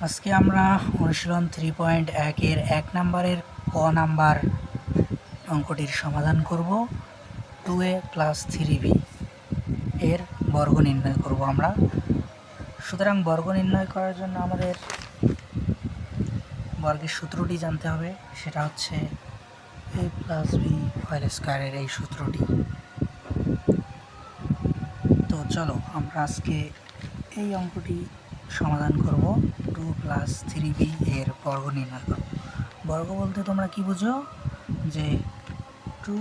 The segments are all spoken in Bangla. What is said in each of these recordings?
আজকে আমরা অনুশীলন 3.1 এর 1 নম্বরের ক নাম্বার অঙ্কটির সমাধান করব। 2a + 3b এর বর্গ নির্ণয় করব আমরা। সুতরাং বর্গ নির্ণয় করার জন্য আমাদের বর্গের সূত্রটি জানতে হবে, সেটা হচ্ছে a + b² এর এই সূত্রটি। তো চলো আমরা আজকে এই অঙ্কটি সমাধান করব। 2 + 3b এর বর্গ নির্ণয় করব। বর্গ বলতে তোমরা কি বুঝো, যে 2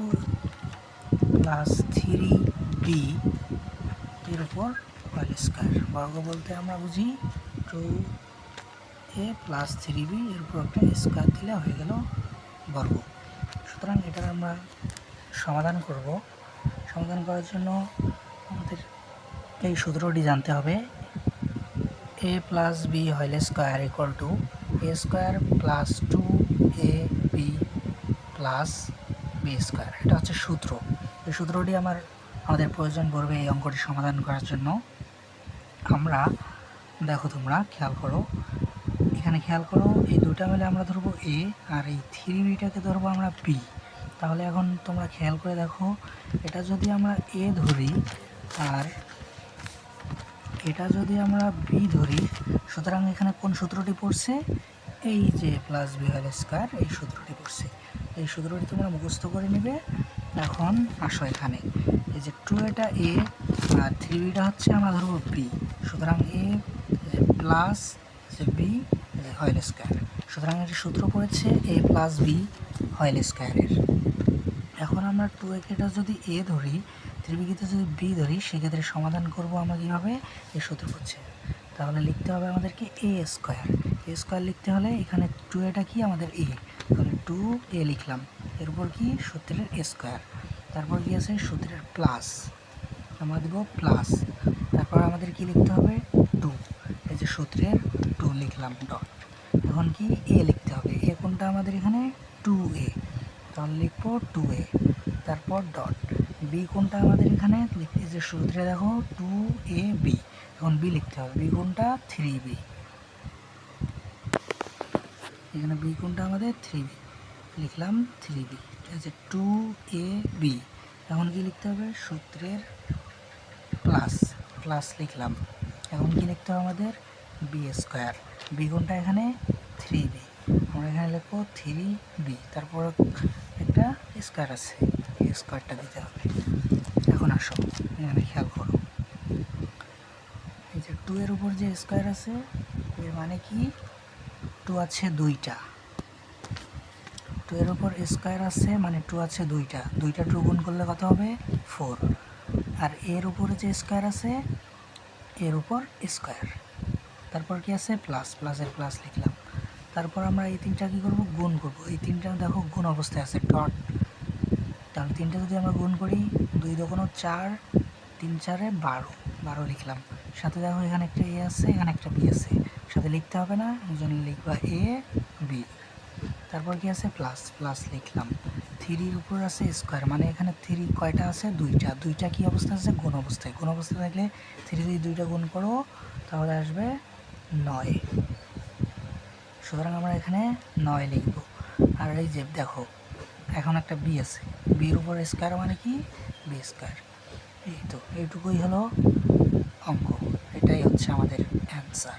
+ 3b এর উপর হোল²। বর্গ বলতে আমরা বুঝি 2a + 3b এর উপর একটা স্কোয়ার দিলে হয়ে গেল বর্গ। সুতরাং এটার আমরা সমাধান করব। সমাধান করার জন্য আমাদের এই সূত্রটি জানতে হবে, a + b² = a² + 2ab + b²। এটা হচ্ছে সূত্র। এই সূত্রটি আমাদের প্রয়োজন পড়বে এই অঙ্কটি সমাধান করার জন্য। আমরা দেখো, তোমরা খেয়াল করো, এখানে খেয়াল করো, এই দুটা মিলে আমরা ধরবো a, আর এই 3bটাকে ধরবো আমরা b। তাহলে এখন তোমরা খেয়াল করে দেখো, এটা যদি আমরা a ধরি আর এটা যদি আমরা b ধরি, সুতরাং এখানে কোন সূত্রটি পড়ছে? এই যে + b² এই সূত্রটি পড়ছে। এই সূত্রটি তোমরা মুখস্থ করে নেবে। এখন আসো, এখানে এই যে 2a a আর 3bটা হচ্ছে আমরা ধরবো b। সুতরাং a প্লাস b²। সুতরাং এর সূত্র পড়েছে a + b² এর। এখন আমরা 2a যদি a ধরি, 3bকে যদি b ধরি, সেক্ষেত্রে সমাধান করব আমরা কীভাবে? এই সূত্র হচ্ছে, তাহলে লিখতে হবে আমাদেরকে a² লিখতে হলে এখানে 2a কি আমাদের a, তাহলে 2a লিখলাম। এরপর কি সূত্রের স্কোয়ার, তারপর কি আছে সূত্রের প্লাস, আমরা দেব প্লাস, তারপর আমাদের কি লিখতে হবে 2, এই যে সূত্রের 2 লিখলাম ডট। এখন কি a লিখতে হবে, a কোনটা আমাদের এখানে 2a, তাহলে লিখবো 2a, তারপর ডট। b কোনটা আমাদের এখানে লিখতে, যে সূত্রে দেখো 2ab, এখন b লিখতে হবে, b কোনটা 3b, এখানে b কোনটা আমাদের 3b, লিখলাম 3b, এই যে 2ab। এখন কি লিখতে হবে সূত্রের প্লাস লিখলাম। এখন কি লিখতে হবে আমাদের b², b কোনটা এখানে 3b, আমরা এখানে লিখবো 3b, তারপর একটা স্কোয়ার আছে, এই স্কোয়ারটা দিতে হবে। এখন আসো, এখানে খেয়াল করো, এই যে 2 এর উপর যে স্কোয়ার আছে, এর মানে কি 2 আছে দুইটা, 2 এর উপর স্কোয়ার আছে মানে 2 আছে দুইটা, 2 গুণ করলে কত হবে 4। আর এর উপরে যে স্কোয়ার আছে, এর উপর স্কোয়ার, তারপর কি আছে প্লাসের প্লাস লিখলাম। তারপর আমরা এই তিনটা কী করবো, গুণ করব। এই তিনটা দেখো গুণ অবস্থায় আছে ডট, তাহলে তিনটা যদি আমরা গুণ করি, 2 × 2 = 4, 3 × 4 = 12 লিখলাম। সাথে দেখো এখানে একটা a আছে, এখানে একটা b আছে, সাথে লিখতে হবে না, এই জন্য লিখবা a b। তারপর কি আছে প্লাস লিখলাম। 3 উপর আছে স্কোয়ার, মানে এখানে 3 কয়টা আছে, দুইটা কি অবস্থা আছে, গুণ অবস্থায়। গুণ অবস্থায় থাকলে 3 যদি 2টা গুণ করো তাহলে আসবে 9। সুতরাং আমরা এখানে 9 লিখব। আর এই যে দেখো, এখন একটা b আছে, বির উপর স্কোয়ার মানে কি b²। এই তো, এইটুকুই হলো অঙ্ক, এটাই হচ্ছে আমাদের অ্যান্সার।